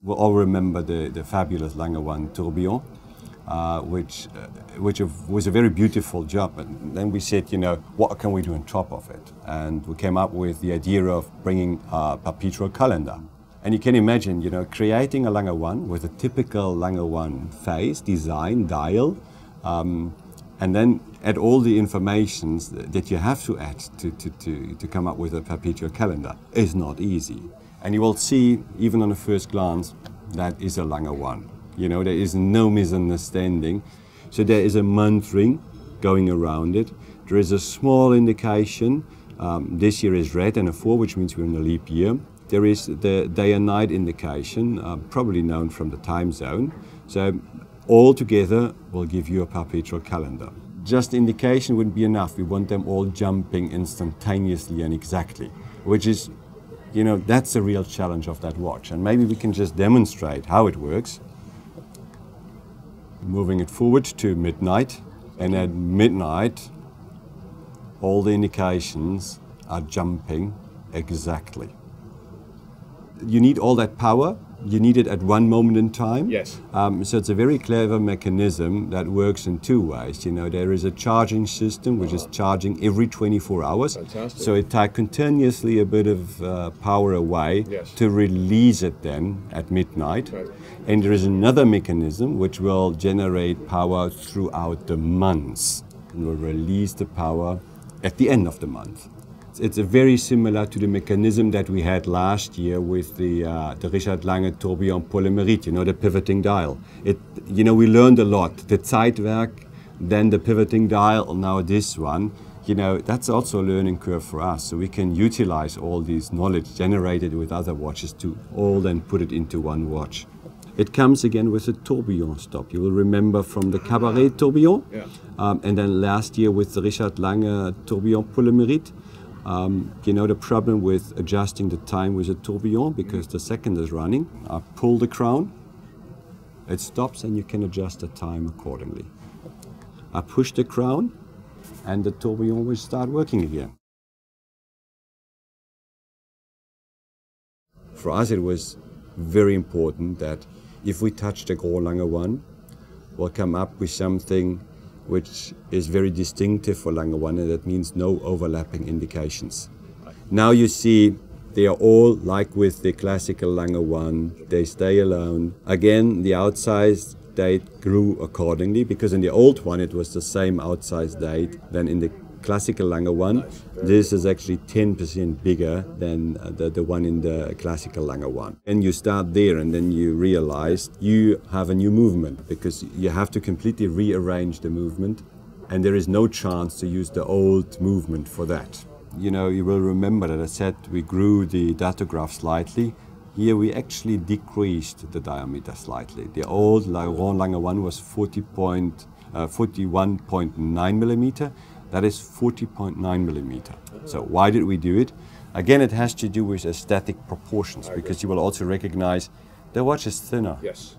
we all remember the fabulous Lange one Tourbillon, which was a very beautiful job. And then we said, you know, what can we do on top of it? And we came up with the idea of bringing a Perpetual calendar. And you can imagine, you know, creating a Lange one with a typical Lange one face, design, dial, and then add all the informations that you have to add to come up with a Perpetual calendar is not easy. And you will see, even on a first glance, that is a Lange one. You know, there is no misunderstanding. So there is a month ring going around it. There is a small indication. This year is red and a 4, which means we're in a leap year. There is the day and night indication, probably known from the time zone. So all together will give you a Perpetual calendar. Just indication wouldn't be enough. We want them all jumping instantaneously and exactly, which is, you know, that's the real challenge of that watch. And maybe we can just demonstrate how it works. Moving it forward to midnight, and at midnight, all the indications are jumping exactly. You need all that power. You need it at one moment in time. Yes. So it's a very clever mechanism that works in 2 ways. You know, there is a charging system which is charging every 24 hours. Fantastic. So it takes continuously a bit of power away to release it then at midnight. Right. And there is another mechanism which will generate power throughout the months and will release the power at the end of the month. It's very similar to the mechanism that we had last year with the Grand Lange Tourbillon Polymerite, you know, the pivoting dial. You know, we learned a lot. The Zeitwerk, then the pivoting dial, now this one. You know, that's also a learning curve for us. So we can utilize all this knowledge generated with other watches to all then put it into one watch. It comes again with a tourbillon stop. You will remember from the Cabaret tourbillon. Yeah. And then last year with the Grand Lange Tourbillon Polymerite. You know the problem with adjusting the time with a tourbillon, because the second is running. I pull the crown, it stops, and you can adjust the time accordingly. I push the crown, and the tourbillon will start working again. For us it was very important that if we touch the Grand Lange one, we'll come up with something which is very distinctive for Lange one, and that means no overlapping indications. Now you see they are all like with the classical Lange one, they stay alone. Again, the outside date grew accordingly, because in the old one it was the same outside date than in the classical Lange one. This is actually 10% bigger than the one in the classical Lange one. And you start there, and then you realize you have a new movement, because you have to completely rearrange the movement, and there is no chance to use the old movement for that. You know, you will remember that I said we grew the datograph slightly. Here we actually decreased the diameter slightly. The old Grand Lange one was 41.9 millimeter. That is 40.9 millimeter. So why did we do it? Again, it has to do with aesthetic proportions, because you will also recognize the watch is thinner. Yes.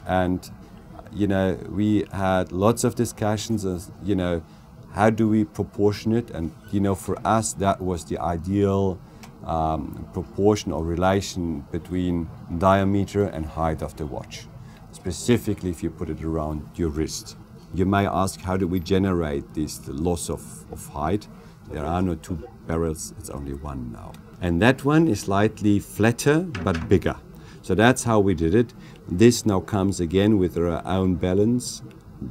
And, you know, we had lots of discussions as, you know, how do we proportion it? And, you know, for us, that was the ideal proportion or relation between diameter and height of the watch, specifically if you put it around your wrist. You may ask, how do we generate this loss of height? There are no 2 barrels, it's only 1 now. And that one is slightly flatter but bigger. So that's how we did it. This now comes again with our own balance,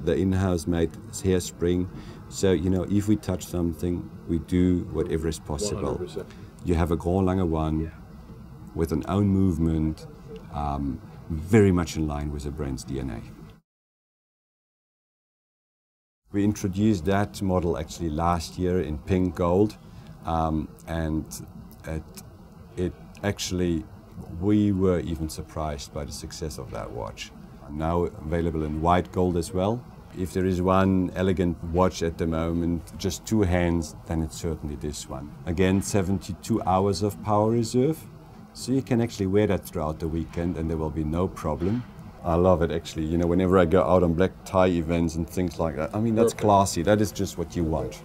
the in-house made hairspring. So, you know, if we touch something, we do whatever is possible. 100%. You have a Grand Lange one with an own movement, very much in line with the brand's DNA. We introduced that model actually last year in pink gold, and it actually, we were even surprised by the success of that watch. Now available in white gold as well. If there is one elegant watch at the moment, just 2 hands, then it's certainly this one. Again, 72 hours of power reserve, so you can actually wear that throughout the weekend and there will be no problem. I love it actually, you know, whenever I go out on black tie events and things like that. I mean, that's classy, that is just what you want.